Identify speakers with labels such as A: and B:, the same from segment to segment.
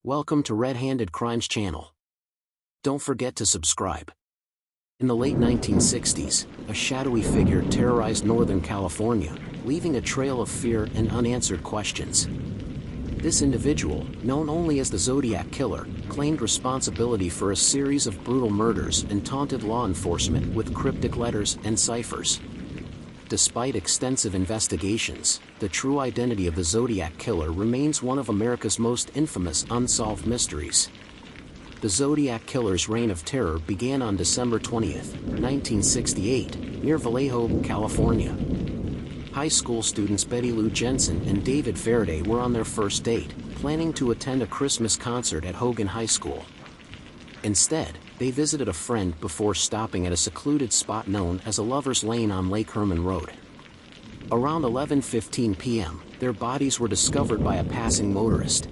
A: Welcome to Red-Handed Crimes channel. Don't forget to subscribe. In the late 1960s, a shadowy figure terrorized Northern California, leaving a trail of fear and unanswered questions. This individual, known only as the Zodiac Killer, claimed responsibility for a series of brutal murders and taunted law enforcement with cryptic letters and ciphers. Despite extensive investigations, the true identity of the Zodiac Killer remains one of America's most infamous unsolved mysteries. The Zodiac Killer's reign of terror began on December 20, 1968, near Vallejo, California. High school students Betty Lou Jensen and David Faraday were on their first date, planning to attend a Christmas concert at Hogan High School. Instead, they visited a friend before stopping at a secluded spot known as a lover's lane on Lake Herman Road. Around 11:15 p.m., their bodies were discovered by a passing motorist.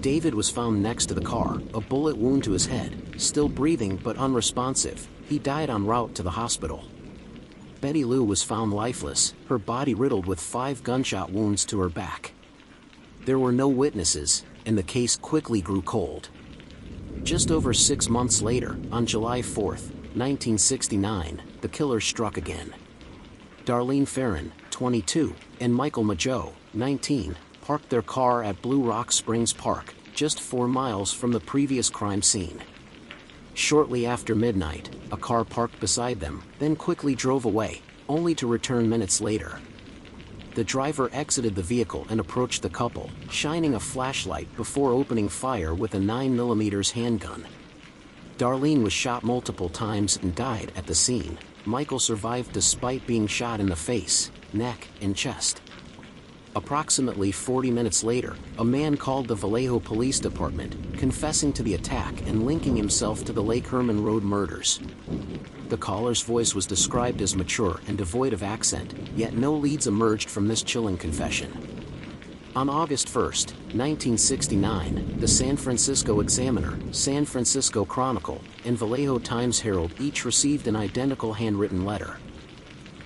A: David was found next to the car, a bullet wound to his head, still breathing but unresponsive. He died en route to the hospital. Betty Lou was found lifeless, her body riddled with 5 gunshot wounds to her back. There were no witnesses, and the case quickly grew cold. Just over 6 months later, on July 4, 1969, the killer struck again. Darlene Ferrin, 22, and Michael Mageau, 19, parked their car at Blue Rock Springs Park, just 4 miles from the previous crime scene. Shortly after midnight, a car parked beside them, then quickly drove away, only to return minutes later. The driver exited the vehicle and approached the couple, shining a flashlight before opening fire with a 9mm handgun. Darlene was shot multiple times and died at the scene. Michael survived despite being shot in the face, neck, and chest. Approximately 40 minutes later, a man called the Vallejo Police Department, confessing to the attack and linking himself to the Lake Herman Road murders. The caller's voice was described as mature and devoid of accent, yet no leads emerged from this chilling confession. On August 1, 1969, the San Francisco Examiner, San Francisco Chronicle, and Vallejo Times-Herald each received an identical handwritten letter.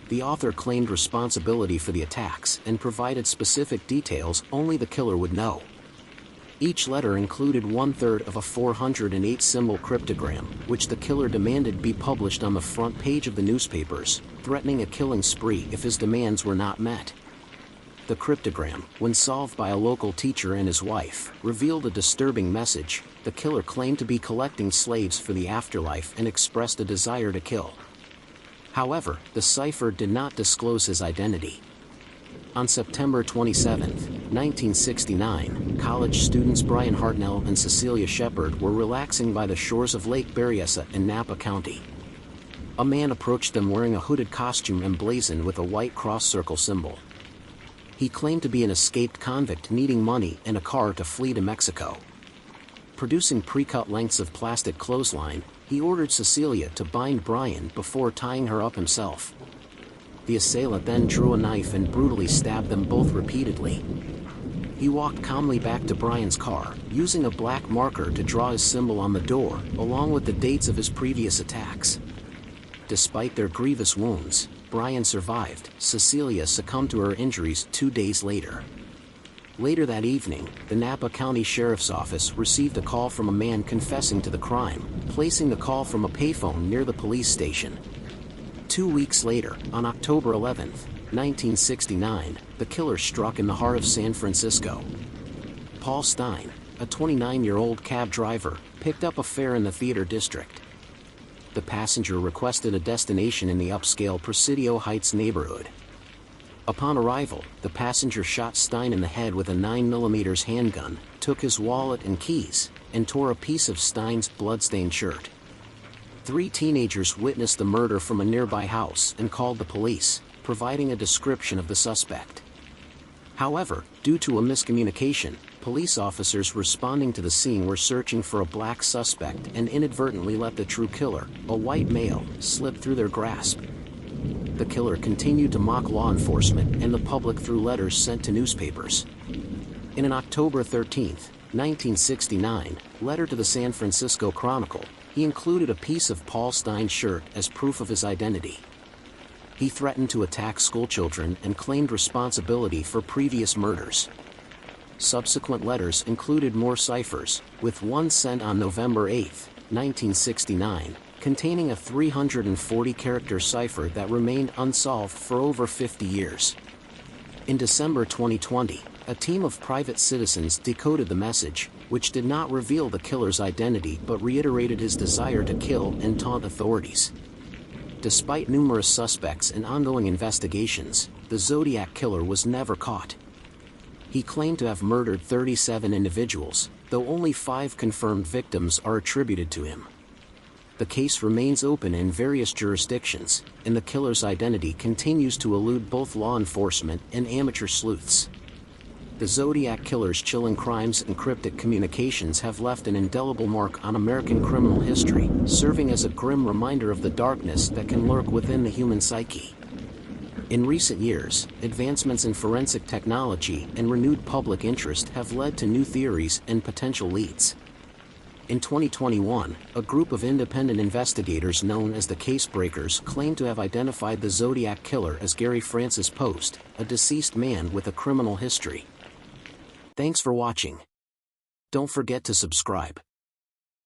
A: The author claimed responsibility for the attacks and provided specific details only the killer would know. Each letter included 1/3 of a 408-symbol cryptogram, which the killer demanded be published on the front page of the newspapers, threatening a killing spree if his demands were not met. The cryptogram, when solved by a local teacher and his wife, revealed a disturbing message. The killer claimed to be collecting slaves for the afterlife and expressed a desire to kill. However, the cipher did not disclose his identity. On September 27, 1969, college students Brian Hartnell and Cecilia Shepard were relaxing by the shores of Lake Berryessa in Napa County. A man approached them wearing a hooded costume emblazoned with a white cross circle symbol. He claimed to be an escaped convict needing money and a car to flee to Mexico. Producing pre-cut lengths of plastic clothesline, he ordered Cecilia to bind Brian before tying her up himself. The assailant then drew a knife and brutally stabbed them both repeatedly. He walked calmly back to Brian's car, using a black marker to draw his symbol on the door, along with the dates of his previous attacks. Despite their grievous wounds, Brian survived. Cecilia succumbed to her injuries 2 days later. Later that evening, the Napa County Sheriff's Office received a call from a man confessing to the crime, placing the call from a payphone near the police station. 2 weeks later, on October 11, 1969, the killer struck in the heart of San Francisco. Paul Stein, a 29-year-old cab driver, picked up a fare in the theater district. The passenger requested a destination in the upscale Presidio Heights neighborhood. Upon arrival, the passenger shot Stein in the head with a 9mm handgun, took his wallet and keys, and tore a piece of Stein's bloodstained shirt. 3 teenagers witnessed the murder from a nearby house and called the police, providing a description of the suspect. However, due to a miscommunication, police officers responding to the scene were searching for a black suspect and inadvertently let the true killer, a white male, slip through their grasp. The killer continued to mock law enforcement and the public through letters sent to newspapers. In an October 13, 1969, letter to the San Francisco Chronicle, he included a piece of Paul Stein's shirt as proof of his identity. He threatened to attack schoolchildren and claimed responsibility for previous murders. Subsequent letters included more ciphers, with one sent on November 8, 1969, containing a 340-character cipher that remained unsolved for over 50 years. In December 2020, a team of private citizens decoded the message, which did not reveal the killer's identity but reiterated his desire to kill and taunt authorities. Despite numerous suspects and ongoing investigations, the Zodiac killer was never caught. He claimed to have murdered 37 individuals, though only 5 confirmed victims are attributed to him. The case remains open in various jurisdictions, and the killer's identity continues to elude both law enforcement and amateur sleuths. The Zodiac killer's chilling crimes and cryptic communications have left an indelible mark on American criminal history, serving as a grim reminder of the darkness that can lurk within the human psyche. In recent years, advancements in forensic technology and renewed public interest have led to new theories and potential leads. In 2021, a group of independent investigators known as the Casebreakers claimed to have identified the Zodiac killer as Gary Francis Post, a deceased man with a criminal history. Thanks for watching. Don't forget to subscribe.